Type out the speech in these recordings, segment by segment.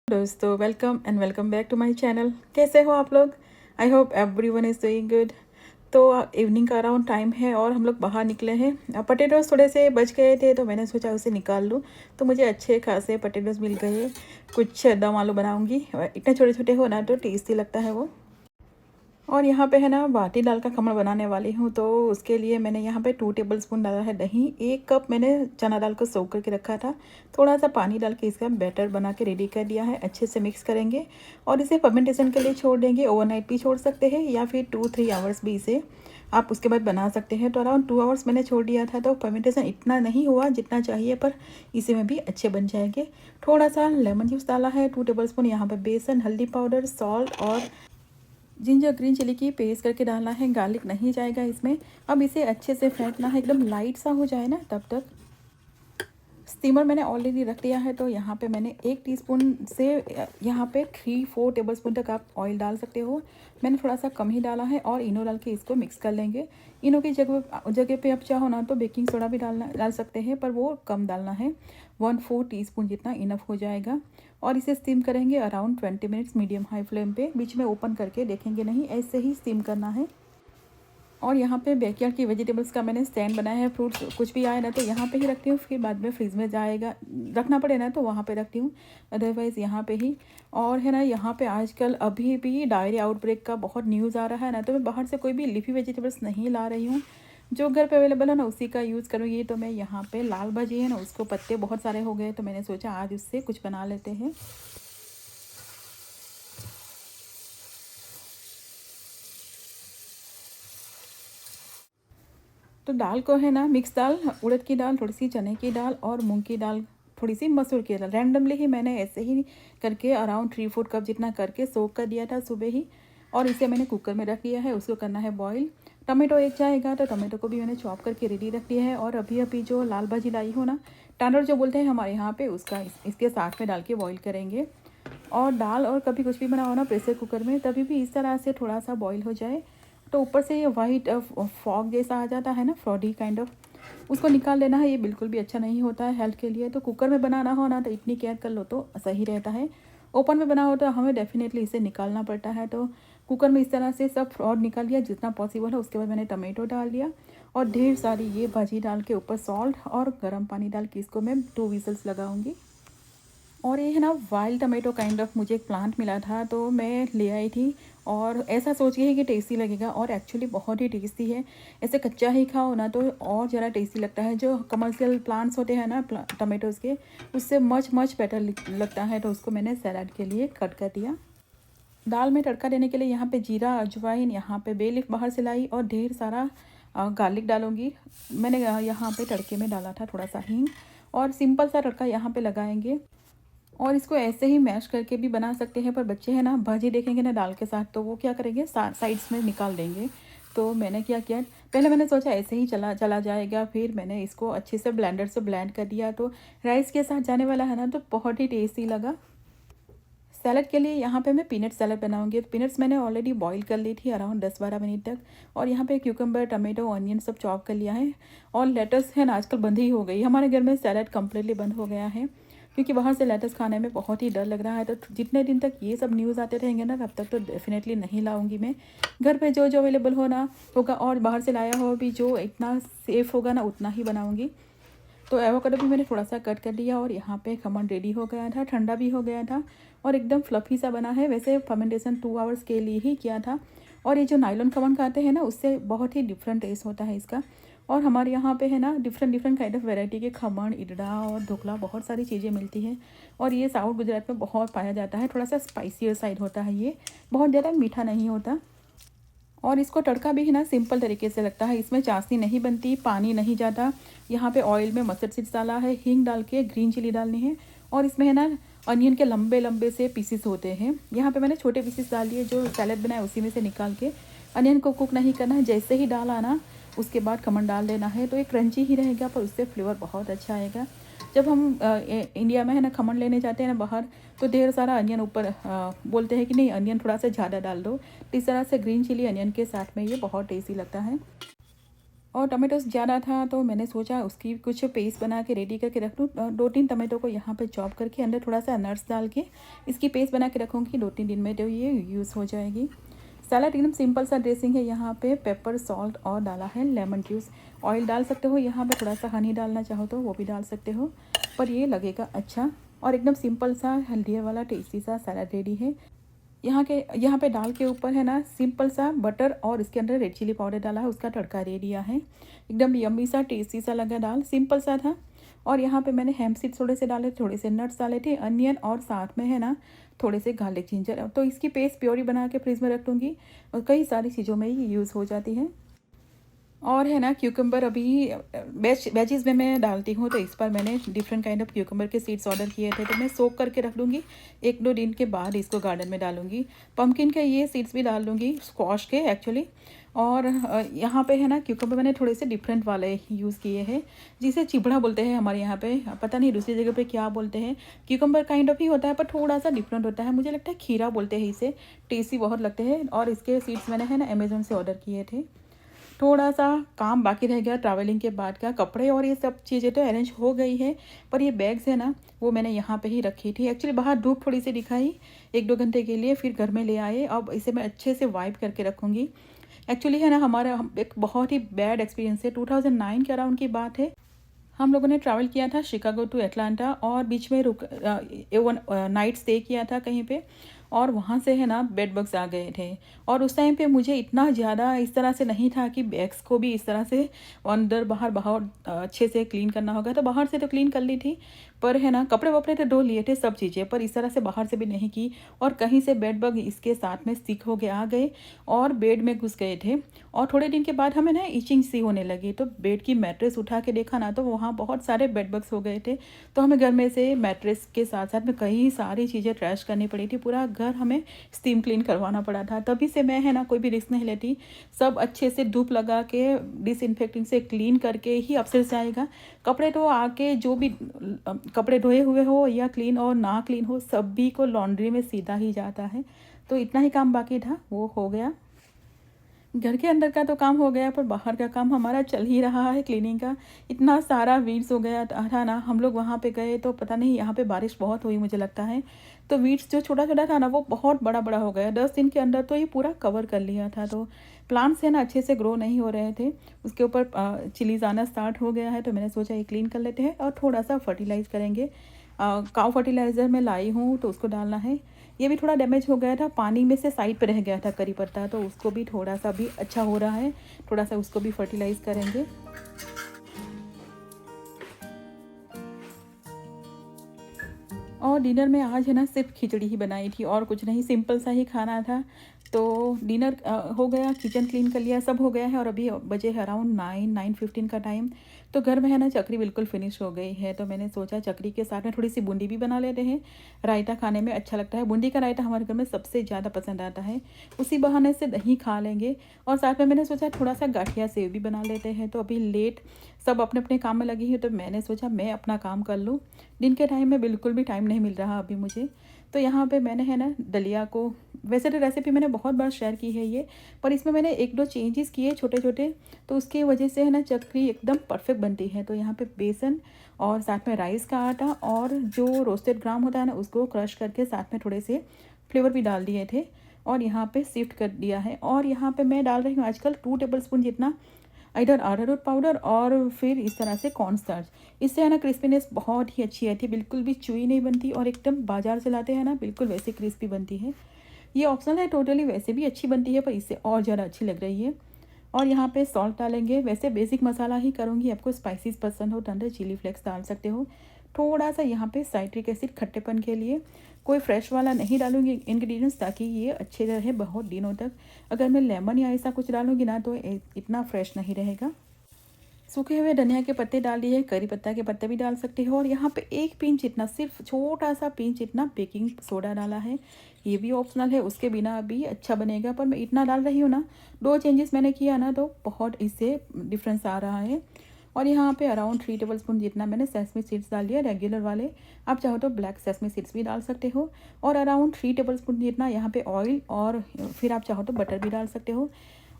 दोस्तों welcome and welcome back to my channel. कैसे हो आप लोग? I hope everyone is doing good. तो इवनिंग का अराउंड टाइम है और हम लोग बाहर निकले हैं। पटेटोज़ थोड़े से बच गए थे तो मैंने सोचा उसे निकाल लूँ। तो मुझे अच्छे खासे पटेटोज़ मिल गए। कुछ दम आलू बनाऊँगी। इतने छोटे छोटे हो ना तो टेस्टी लगता है वो। और यहाँ पे है ना बाटी दाल का खमण बनाने वाली हूँ। तो उसके लिए मैंने यहाँ पे 2 टेबलस्पून डाला है दही। 1 कप मैंने चना दाल को सोख करके रखा था। थोड़ा सा पानी डाल के इसका बैटर बना के रेडी कर दिया है। अच्छे से मिक्स करेंगे और इसे फर्मेंटेशन के लिए छोड़ देंगे। ओवरनाइट भी छोड़ सकते हैं या फिर 2-3 आवर्स भी इसे आप उसके बाद बना सकते हैं। तो अराउंड 2 आवर्स मैंने छोड़ दिया था। तो फर्मेंटेशन इतना नहीं हुआ जितना चाहिए, पर इसी में भी अच्छे बन जाएंगे। थोड़ा सा लेमन जूस डाला है 2 टेबलस्पून। यहाँ पर बेसन, हल्दी पाउडर, सॉल्ट और जिंजर ग्रीन चिली की पेस्ट करके डालना है। गार्लिक नहीं जाएगा इसमें। अब इसे अच्छे से फेंटना है, एकदम लाइट सा हो जाए ना तब तक। स्टीमर मैंने ऑलरेडी रख दिया है। तो यहाँ पे मैंने 1 टीस्पून से यहाँ पे 3-4 टेबलस्पून तक आप ऑयल डाल सकते हो। मैंने थोड़ा सा कम ही डाला है और इनो डाल के इसको मिक्स कर लेंगे। इनो की जगह पे आप चाहो ना तो बेकिंग सोडा भी डाल सकते हैं, पर वो कम डालना है। 1/4 टीस्पून जितना इनफ हो जाएगा। और इसे स्टीम करेंगे around 20 minutes medium high flame पे। बीच में ओपन करके देखेंगे नहीं, ऐसे ही स्टीम करना है। और यहाँ पे बैकयार्ड की वेजिटेबल्स का मैंने स्टैंड बनाया है। फ्रूट्स कुछ भी आए ना तो यहाँ पे ही रखती हूँ, फिर बाद में फ्रिज में जाएगा रखना पड़े ना तो वहाँ पे रखती हूँ, अदरवाइज़ यहाँ पे ही। और है ना यहाँ पे आजकल अभी भी डायरिया आउटब्रेक का बहुत न्यूज़ आ रहा है ना, तो मैं बाहर से कोई भी लीफी वेजिटेबल्स नहीं ला रही हूँ। जो घर पे अवेलेबल है ना उसी का यूज़ करूँगी। तो मैं यहाँ पे लाल भाजी है ना, उसको पत्ते बहुत सारे हो गए तो मैंने सोचा आज उससे कुछ बना लेते हैं। तो दाल को है ना मिक्स दाल, उड़द की दाल, थोड़ी सी चने की दाल और मूंग की दाल, थोड़ी सी मसूर की दाल, रैंडमली ही मैंने ऐसे ही करके अराउंड 3-4 कप जितना करके सोक कर दिया था सुबह ही। और इसे मैंने कुकर में रख दिया है, उसको करना है बॉईल। टमाटो एक जाएगा तो टमाटो को भी मैंने चॉप करके रेडी रख दिया है। और अभी अभी जो लाल भाजी लाई हो ना, टांडर जो बोलते हैं हमारे यहाँ पे, उसका इसके साथ में डाल के बॉईल करेंगे। और दाल और कभी कुछ भी बनाओ ना प्रेशर कुकर में, तभी भी इस तरह से थोड़ा सा बॉईल हो जाए तो ऊपर से ये वाइट फॉग जैसा आ जाता है ना, फ्रॉडी काइंड ऑफ, उसको निकाल लेना है। ये बिल्कुल भी अच्छा नहीं होता है हेल्थ के लिए। तो कुकर में बनाना हो ना तो इतनी केयर कर लो तो सही रहता है। ओपन में बना हो तो हमें डेफिनेटली इसे निकालना पड़ता है। तो कुकर में इस तरह से सब फ्रॉड निकाल लिया जितना पॉसिबल है। उसके बाद मैंने टमाटो डाल दिया और ढेर सारी ये भाजी डाल के ऊपर सॉल्ट और गर्म पानी डाल के इसको मैं 2 विजल्स लगाऊंगी। और ये है ना वाइल्ड टमाटो काइंड ऑफ, मुझे एक प्लांट मिला था तो मैं ले आई थी। और ऐसा सोच के ही कि टेस्टी लगेगा, और एक्चुअली बहुत ही टेस्टी है। ऐसे कच्चा ही खाओ ना तो और ज़रा टेस्टी लगता है। जो कमर्शियल प्लांट्स होते हैं ना टमाटोज़ के, उससे मच मच बेटर लगता है। तो उसको मैंने सलाद के लिए कट कर दिया। दाल में तड़का देने के लिए यहाँ पे जीरा, अजवाइन, यहाँ पे बे लीफ बाहर से लाई और ढेर सारा गार्लिक डालूंगी। मैंने यहाँ पे तड़के में डाला था थोड़ा सा हींग। और सिंपल सा तड़का यहाँ पे लगाएंगे। और इसको ऐसे ही मैश करके भी बना सकते हैं, पर बच्चे हैं ना भाजी देखेंगे ना दाल के साथ तो वो क्या करेंगे, साइड्स में निकाल देंगे। तो मैंने क्या किया, पहले मैंने सोचा ऐसे ही चला चला जाएगा, फिर मैंने इसको अच्छे से ब्लेंडर से ब्लेंड कर दिया तो राइस के साथ जाने वाला है ना, तो बहुत ही टेस्टी लगा। सैलड के लिए यहाँ पे मैं पीनट सैलड बनाऊंगी। तो पीनट्स मैंने ऑलरेडी बॉईल कर ली थी अराउंड 10-12 मिनट तक। और यहाँ पे क्यूकम्बर, टमाटो, ऑनियन सब चॉप कर लिया है। और लेटस है ना आजकल बंद ही हो गई हमारे घर में, सैलड कम्प्लीटली बंद हो गया है क्योंकि बाहर से लेटस खाने में बहुत ही डर लग रहा है। तो जितने दिन तक ये सब न्यूज़ आते रहेंगे ना तब तक तो डेफिनेटली नहीं लाऊंगी मैं। घर पे जो जो अवेलेबल होना होगा और बाहर से लाया हो भी जो इतना सेफ़ होगा ना उतना ही बनाऊंगी। तो एवोकाडो भी मैंने थोड़ा सा कट कर लिया और यहाँ पे खमन रेडी हो गया था, ठंडा भी हो गया था और एकदम फ्लफ़ी सा बना है। वैसे फर्मेंटेशन 2 आवर्स के लिए ही किया था। और ये जो नायलॉन खमन खाते हैं ना उससे बहुत ही डिफरेंट टेस्ट होता है इसका। और हमारे यहाँ पे है ना different different kind of variety के खमन, इडड़ा और ढोकला, बहुत सारी चीज़ें मिलती हैं। और ये साउथ गुजरात में बहुत पाया जाता है। थोड़ा सा स्पाइसियर साइड होता है ये, बहुत ज़्यादा मीठा नहीं होता। और इसको तड़का भी है ना सिंपल तरीके से लगता है, इसमें चाशनी नहीं बनती, पानी नहीं जाता। यहाँ पे ऑयल में मस्टर्ड सीड्स डाला है, हींग डाल के ग्रीन चिली डालनी है। और इसमें है ना अनियन के लंबे लंबे से पीसेस होते हैं। यहाँ पे मैंने छोटे पीसेस डाल दिए, जो सैलड बनाया उसी में से निकाल के। अनियन को कुक नहीं करना है, जैसे ही डाला ना उसके बाद खमन डाल देना है। तो ये क्रंची ही रहेगा पर उससे फ्लेवर बहुत अच्छा आएगा। जब हम इंडिया में है ना खमन लेने जाते हैं ना बाहर, तो ढेर सारा अनियन ऊपर बोलते हैं कि नहीं अनियन थोड़ा सा ज़्यादा डाल दो। इस तरह से ग्रीन चिली अनियन के साथ में ये बहुत टेस्टी लगता है। और टमाटोस ज़्यादा था तो मैंने सोचा उसकी कुछ पेस्ट बना के रेडी करके रख लूँ। 2-3 टमाटो को यहाँ पे चॉप करके अंदर थोड़ा-सा नट्स डाल के इसकी पेस्ट बना के रखूँगी। 2-3 दिन में तो ये यूज़ हो जाएगी। सलाद एकदम सिंपल सा ड्रेसिंग है। यहाँ पे पेपर, सॉल्ट और डाला है लेमन जूस। ऑयल डाल सकते हो, यहाँ पे थोड़ा-सा हनी डालना चाहो तो वो भी डाल सकते हो, पर ये लगेगा अच्छा। और एकदम सिंपल सा हेल्दी वाला टेस्टी सा सलाद रेडी है। यहाँ पे दाल के ऊपर है ना सिंपल सा बटर और इसके अंदर रेड चिली पाउडर डाला है, उसका तड़का दे दिया है। एकदम यम्मी सा टेस्टी सा लगा दाल, सिंपल सा था। और यहाँ पे मैंने हेम्प सीड्स थोड़े से डाले, थोड़े से नट्स डाले थे, अनियन और साथ में है ना थोड़े से गार्लिक जिंजर। तो इसकी पेस्ट प्योरी बना के फ्रिज में रख दूँगी और कई सारी चीज़ों में ये यूज़ हो जाती है। और है ना क्यूकम्बर अभी वेजीज़ में मैं डालती हूँ, तो इस पर मैंने डिफरेंट काइंड ऑफ क्यूकम्बर के सीड्स ऑर्डर किए थे, तो मैं सोक करके रख लूँगी। 1-2 दिन के बाद इसको गार्डन में डालूँगी। पम्पकिन के ये सीड्स भी डाल दूँगी, स्क्वाश के एक्चुअली। और यहाँ पे है ना क्यूकम्बर मैंने थोड़े से डिफरेंट वाले यूज़ किए हैं, जिसे चिबड़ा बोलते हैं हमारे यहाँ पे, पता नहीं दूसरी जगह पे क्या बोलते हैं। क्यूकम्बर काइंड ऑफ ही होता है पर थोड़ा सा डिफरेंट होता है, मुझे लगता है खीरा बोलते हैं इसे। टेस्टी बहुत लगते हैं। और इसके सीड्स मैंने है ना अमेज़न से ऑर्डर किए थे। थोड़ा सा काम बाकी रह गया ट्रैवलिंग के बाद का, कपड़े और ये सब चीज़ें तो अरेंज हो गई है, पर ये बैग्स है ना वो मैंने यहाँ पे ही रखी थी। एक्चुअली बाहर धूप थोड़ी सी दिखाई 1-2 घंटे के लिए, फिर घर में ले आए। अब इसे मैं अच्छे से वाइप करके रखूँगी। एक्चुअली है ना हमारा एक बहुत ही बैड एक्सपीरियंस है। 2009 के अराउंड की बात है। हम लोगों ने ट्रैवल किया था शिकागो टू एटलांटा और बीच में वन नाइट स्टे किया था कहीं पे। और वहाँ से है ना बेड बग्स आ गए थे। और उस टाइम पे मुझे इतना ज़्यादा इस तरह से नहीं था कि बैग्स को भी इस तरह से अंदर बाहर बाहर अच्छे से क्लीन करना होगा, तो बाहर से तो क्लीन कर ली थी, पर है ना कपड़े वपड़े तो धो लिए थे सब चीज़ें, पर इस तरह से बाहर से भी नहीं की। और कहीं से बेड बग इसके साथ में स्टिक हो के आ गए और बेड में घुस गए थे। और थोड़े दिन के बाद हमें ना इचिंग सी होने लगी, तो बेड की मैट्रेस उठा के देखा ना तो वहाँ बहुत सारे बेड बग्स हो गए थे। तो हमें घर में से मैट्रेस के साथ साथ में कई सारी चीज़ें ट्रैश करनी पड़ी थी, पूरा घर हमें स्टीम क्लीन करवाना पड़ा था। तभी से मैं है ना कोई भी रिस्क नहीं लेती, सब अच्छे से धूप लगा के डिसइंफेक्टिंग से क्लीन करके ही अपस्टेयर्स जाएगा। कपड़े तो आके जो भी कपड़े धोए हुए हो या क्लीन और ना क्लीन हो, सभी को लॉन्ड्री में सीधा ही जाता है। तो इतना ही काम बाकी था, वो हो गया। घर के अंदर का तो काम हो गया, पर बाहर का काम हमारा चल ही रहा है क्लीनिंग का। इतना सारा वीड्स हो गया था ना, हम लोग वहाँ पे गए तो पता नहीं, यहाँ पे बारिश बहुत हुई मुझे लगता है, तो वीड्स जो छोटा छोटा था ना वो बहुत बड़ा बड़ा हो गया। 10 दिन के अंदर तो ये पूरा कवर कर लिया था। तो प्लांट्स है ना अच्छे से ग्रो नहीं हो रहे थे। उसके ऊपर चिलीज आना स्टार्ट हो गया है, तो मैंने सोचा ये क्लीन कर लेते हैं और थोड़ा सा फर्टिलाइज़ करेंगे। काउ फर्टिलाइज़र मैं लाई हूँ तो उसको डालना है। ये भी थोड़ा डैमेज हो गया था, पानी में से साइड पे रह गया था करी पत्ता, तो उसको भी थोड़ा सा भी अच्छा हो रहा है। थोड़ा सा उसको भी फर्टिलाइज़ करेंगे। और डिनर में आज है ना सिर्फ खिचड़ी ही बनाई थी और कुछ नहीं, सिंपल सा ही खाना था। तो डिनर हो गया, किचन क्लीन कर लिया, सब हो गया है। और अभी बजे है अराउंड 9-9:15 का टाइम। तो घर में है ना चकरी बिल्कुल फिनिश हो गई है, तो मैंने सोचा चकरी के साथ में थोड़ी सी बूंदी भी बना लेते हैं। रायता खाने में अच्छा लगता है, बूंदी का रायता हमारे घर में सबसे ज़्यादा पसंद आता है। उसी बहाने से दही खा लेंगे। और साथ में मैंने सोचा थोड़ा सा गाठिया सेव भी बना लेते हैं। तो अभी लेट सब अपने अपने काम में लगी हैं, तो मैंने सोचा मैं अपना काम कर लूँ। दिन के टाइम में बिल्कुल भी टाइम नहीं मिल रहा अभी मुझे। तो यहाँ पे मैंने है ना दलिया को, वैसे तो रेसिपी मैंने बहुत बार शेयर की है ये, पर इसमें मैंने 1-2 चेंजेस किए छोटे छोटे, तो उसकी वजह से है ना चकरी एकदम परफेक्ट बनती है। तो यहाँ पे बेसन और साथ में राइस का आटा और जो रोस्टेड ग्राम होता है ना उसको क्रश करके साथ में थोड़े से फ्लेवर भी डाल दिए थे और यहाँ पे शिफ्ट कर दिया है। और यहाँ पे मैं डाल रही हूँ आजकल 2 टेबलस्पून जितना इधर अरारोट पाउडर और फिर इस तरह से कॉर्न स्टार्च। इससे है ना क्रिस्पीनेस बहुत ही अच्छी आती है, बिल्कुल भी चुई नहीं बनती और एकदम बाजार से लाते हैं ना बिल्कुल वैसे क्रिस्पी बनती है। ये ऑप्शनल है टोटली, वैसे भी अच्छी बनती है पर इससे और ज़्यादा अच्छी लग रही है। और यहाँ पे सॉल्ट डालेंगे, वैसे बेसिक मसाला ही करूँगी, आपको स्पाइसीज पसंद हो तो अंदर चिली फ्लेक्स डाल सकते हो। थोड़ा सा यहाँ पे साइट्रिक एसिड खट्टेपन के लिए, कोई फ्रेश वाला नहीं डालूंगी इंग्रेडिएंट्स ताकि ये अच्छे रहे बहुत दिनों तक। अगर मैं लेमन या ऐसा कुछ डालूंगी ना तो इतना फ्रेश नहीं रहेगा। सूखे हुए धनिया के पत्ते डाल दिए, करी पत्ता के पत्ते भी डाल सकते हो। और यहाँ पे 1 पिंच इतना, सिर्फ छोटा सा पिंच इतना बेकिंग सोडा डाला है। ये भी ऑप्शनल है, उसके बिना भी अच्छा बनेगा, पर मैं इतना डाल रही हूँ ना। 2 चेंजेस मैंने किया ना तो बहुत इससे डिफरेंस आ रहा है। और यहाँ पे अराउंड 3 टेबलस्पून जितना मैंने सेसमी सीड्स डाल दिया रेगुलर वाले, आप चाहो तो ब्लैक सेसमी सीड्स भी डाल सकते हो। और अराउंड 3 टेबलस्पून जितना यहाँ पे ऑयल और फिर आप चाहो तो बटर भी डाल सकते हो।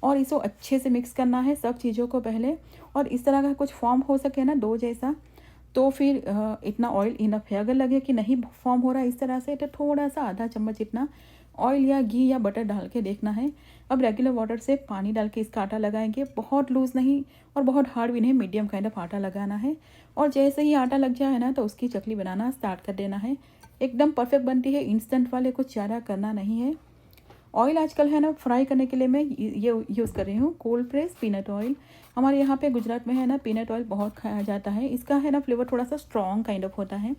और इसको अच्छे से मिक्स करना है सब चीज़ों को पहले। और इस तरह का कुछ फॉर्म हो सके ना डो जैसा, तो फिर इतना ऑयल इनफ है। अगर लगे कि नहीं फॉर्म हो रहा है इस तरह से, तो थोड़ा सा आधा चम्मच इतना ऑयल या घी या बटर डाल के देखना है। अब रेगुलर वाटर से पानी डाल के इसका आटा लगाएंगे, बहुत लूज़ नहीं और बहुत हार्ड भी नहीं, मीडियम काइंड ऑफ आटा लगाना है। और जैसे ही आटा लग जाए ना तो उसकी चकली बनाना स्टार्ट कर देना है। एकदम परफेक्ट बनती है, इंस्टेंट वाले कुछ ज़्यादा करना नहीं है। ऑयल आजकल है ना फ्राई करने के लिए मैं ये यूज़ कर रही हूँ कोल्ड प्रेस पीनट ऑयल। हमारे यहाँ पे गुजरात में है ना पीनट ऑयल बहुत खाया जाता है। इसका है ना फ्लेवर थोड़ा सा स्ट्रॉन्ग काइंड ऑफ होता है।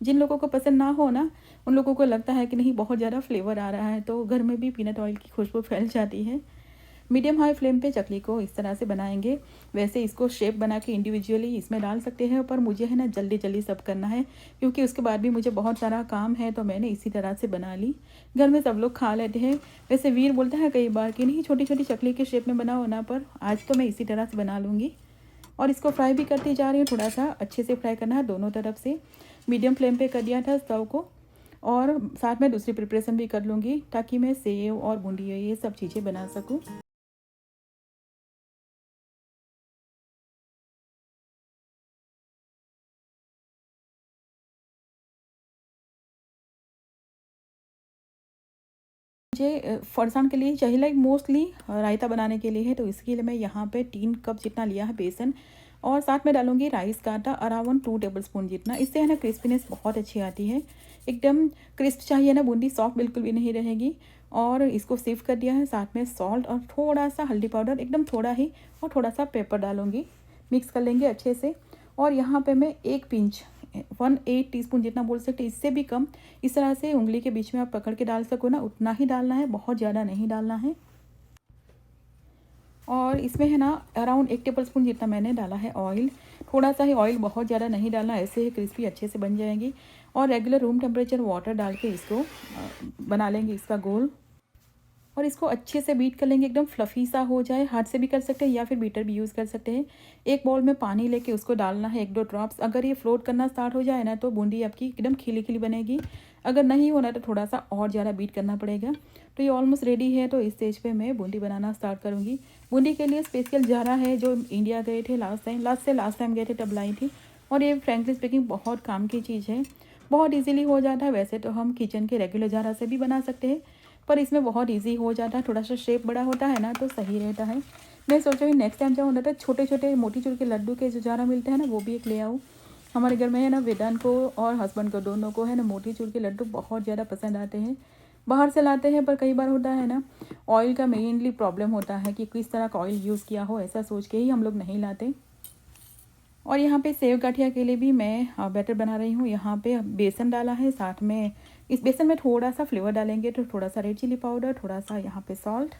जिन लोगों को पसंद ना हो ना, उन लोगों को लगता है कि नहीं बहुत ज़्यादा फ्लेवर आ रहा है, तो घर में भी पीनट ऑयल की खुशबू फैल जाती है। मीडियम हाई फ्लेम पे चकली को इस तरह से बनाएंगे। वैसे इसको शेप बना के इंडिविजुअली इसमें डाल सकते हैं, पर मुझे है ना जल्दी जल्दी सब करना है, क्योंकि उसके बाद भी मुझे बहुत सारा काम है, तो मैंने इसी तरह से बना ली। घर में सब लोग खा लेते हैं। वैसे वीर बोलता है कई बार कि नहीं छोटी छोटी चकली के शेप में बनाओ ना, पर आज तो मैं इसी तरह से बना लूँगी। और इसको फ्राई भी करती जा रही हूँ, थोड़ा सा अच्छे से फ्राई करना है दोनों तरफ से। मीडियम फ्लेम पे कर दिया था स्टव को। और साथ में दूसरी प्रिपरेशन भी कर लूँगी, ताकि मैं सेव और बूंदी ये सब चीज़ें बना सकूँ। मुझे फरसान के लिए चाहिए, लाइक मोस्टली रायता बनाने के लिए है, तो इसके लिए मैं यहाँ पे 3 कप जितना लिया है बेसन। और साथ में डालूंगी राइस का आटा अराउंड 2 टेबलस्पून जितना। इससे है ना क्रिस्पीनेस बहुत अच्छी आती है। एकदम क्रिस्प चाहिए ना, बूंदी सॉफ्ट बिल्कुल भी नहीं रहेगी। और इसको सिर्फ कर दिया है, साथ में सॉल्ट और थोड़ा सा हल्दी पाउडर, एकदम थोड़ा ही, और थोड़ा सा पेपर डालूंगी। मिक्स कर लेंगे अच्छे से। और यहाँ पे मैं 1 पिंच 1/8 टीस्पून जितना बोल सकते, इससे भी कम, इस तरह से उंगली के बीच में आप पकड़ के डाल सको ना, उतना ही डालना है, बहुत ज़्यादा नहीं डालना है। और इसमें है ना अराउंड 1 टेबलस्पून जितना मैंने डाला है ऑयल। थोड़ा सा ही ऑयल, बहुत ज़्यादा नहीं डालना, ऐसे ही क्रिस्पी अच्छे से बन जाएगी। और रेगुलर रूम टेम्परेचर वाटर डाल के इसको बना लेंगे इसका गोल। और इसको अच्छे से बीट कर लेंगे, एकदम फ्लफ़ी सा हो जाए। हाथ से भी कर सकते हैं या फिर बीटर भी यूज़ कर सकते हैं। एक बाउल में पानी लेके उसको डालना है 1-2 ड्रॉप्स। अगर ये फ्लोट करना स्टार्ट हो जाए ना, तो बूंदी आपकी एकदम खिली खिली बनेगी। अगर नहीं होना तो थोड़ा सा और ज़्यादा बीट करना पड़ेगा। तो ये ऑलमोस्ट रेडी है, तो इस स्टेज पे मैं बूंदी बनाना स्टार्ट करूँगी। बूंदी के लिए स्पेशल ज़ारा है, जो इंडिया गए थे लास्ट टाइम गए थे तब लाई थी। और ये फ्रेंकली स्पीकिंग बहुत काम की चीज़ है, बहुत ईजीली हो जाता है। वैसे तो हम किचन के रेगुलर ज़ारा से भी बना सकते हैं, पर इसमें बहुत इजी हो जाता है। थोड़ा सा शेप बड़ा होता है ना, तो सही रहता है। मैं सोच रही हूँ नेक्स्ट टाइम जाऊँ ना, तो छोटे छोटे मोतीचूर के लड्डू के जो ज़ारा मिलते हैं ना, वो भी एक ले आऊँ। हमारे घर में है ना वेदांत को और हस्बैंड को दोनों को है ना मोतीचूर के लड्डू बहुत ज़्यादा पसंद आते हैं। बाहर से लाते हैं, पर कई बार होता है ना ऑयल का मेनली प्रॉब्लम होता है कि किस तरह का ऑयल यूज़ किया हो, ऐसा सोच के ही हम लोग नहीं लाते। और यहाँ पे सेव गाठिया के लिए भी मैं बैटर बना रही हूँ। यहाँ पे बेसन डाला है, साथ में इस बेसन में थोड़ा सा फ्लेवर डालेंगे, तो थोड़ा सा रेड चिली पाउडर, थोड़ा सा यहाँ पे सॉल्ट,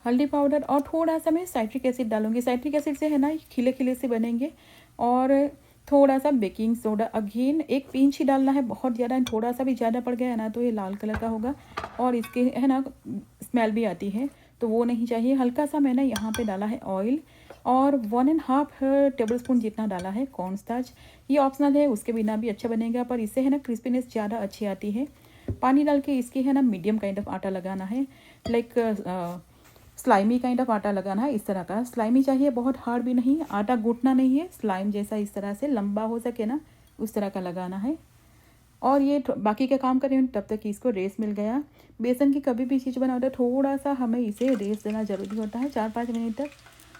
हल्दी पाउडर, और थोड़ा सा मैं साइट्रिक एसिड डालूंगी। साइट्रिक एसिड से है ना खिले खिले से बनेंगे। और थोड़ा सा बेकिंग सोडा, अगेन 1 पिंच ही डालना है, बहुत ज़्यादा, थोड़ा सा भी ज़्यादा पड़ गया है ना तो ये लाल कलर का होगा और इसके है ना स्मेल भी आती है, तो वो नहीं चाहिए। हल्का सा मैंने यहाँ पे डाला है ऑयल। और 1.5 टेबलस्पून जितना डाला है कॉर्नस्टार्च। ये ऑप्शनल है, उसके बिना भी अच्छा बनेगा, पर इससे है ना क्रिस्पीनेस ज़्यादा अच्छी आती है। पानी डाल के इसकी है ना मीडियम काइंड ऑफ आटा लगाना है, लाइक स्लाइमी काइंड ऑफ आटा लगाना है। इस तरह का स्लाइमी चाहिए, बहुत हार्ड भी नहीं, आटा गूंथना नहीं है, स्लाइम जैसा इस तरह से लंबा हो सके ना उस तरह का लगाना है। और ये बाकी का काम कर रही हूँ तब तक कि इसको रेस मिल गया। बेसन की कभी भी चीज़ बनाते थोड़ा सा हमें इसे रेस देना ज़रूरी होता है, 4-5 मिनट तक।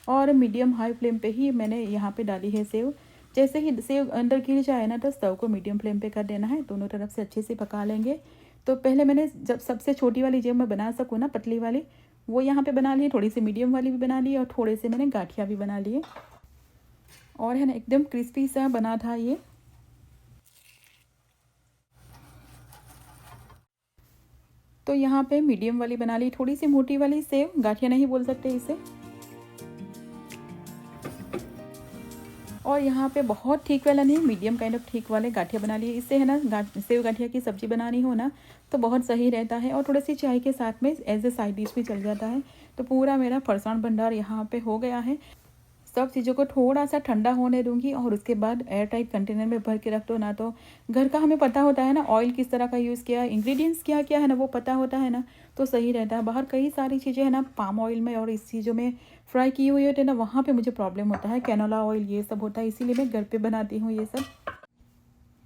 और मीडियम हाई फ्लेम पे ही मैंने यहाँ पे डाली है सेव। जैसे ही सेव अंदर गिर जाए ना, तो स्टव को मीडियम फ्लेम पे कर देना है, दोनों तरफ से अच्छे से पका लेंगे। तो पहले मैंने जब सबसे छोटी वाली जब मैं बना सकूँ ना, पतली वाली, वो यहाँ पे बना ली, थोड़ी सी मीडियम वाली भी बना ली, और थोड़े से मैंने गाठिया भी बना लिए। और है ना एकदम क्रिस्पी सा बना था ये। तो यहाँ पे मीडियम वाली बना ली, थोड़ी सी मोटी वाली सेव, गाठिया नहीं बोल सकते इसे। और यहाँ पे बहुत ठीक वाला नहीं, मीडियम काइंड ऑफ ठीक वाले गाठिया बना लिए। इससे है ना सेव गाठिया की सब्ज़ी बनानी हो ना, तो बहुत सही रहता है। और थोड़ी सी चाय के साथ में एज ए साइड डिश भी चल जाता है। तो पूरा मेरा फरसान भंडार यहाँ पे हो गया है। सब चीज़ों को थोड़ा सा ठंडा होने दूंगी और उसके बाद एयर टाइट कंटेनर में भर के रख दो ना। तो घर का हमें पता होता है ना, ऑयल किस तरह का यूज़ किया है, इंग्रेडिएंट्स क्या क्या है ना, वो पता होता है ना, तो सही रहता है। बाहर कई सारी चीज़ें हैं ना पाम ऑयल में और इस चीज़ों में फ्राई की हुई होती है ना, वहाँ पे मुझे प्रॉब्लम होता है। कैनोला ऑयल ये सब होता है, इसीलिए मैं घर पे बनाती हूँ ये सब।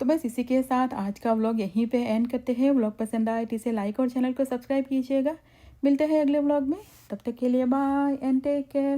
तो बस इसी के साथ आज का व्लॉग यहीं पे एंड करते हैं। व्लॉग पसंद आए तो इसे लाइक और चैनल को सब्सक्राइब कीजिएगा। मिलते हैं अगले व्लॉग में, तब तक के लिए बाय एंड टेक केयर।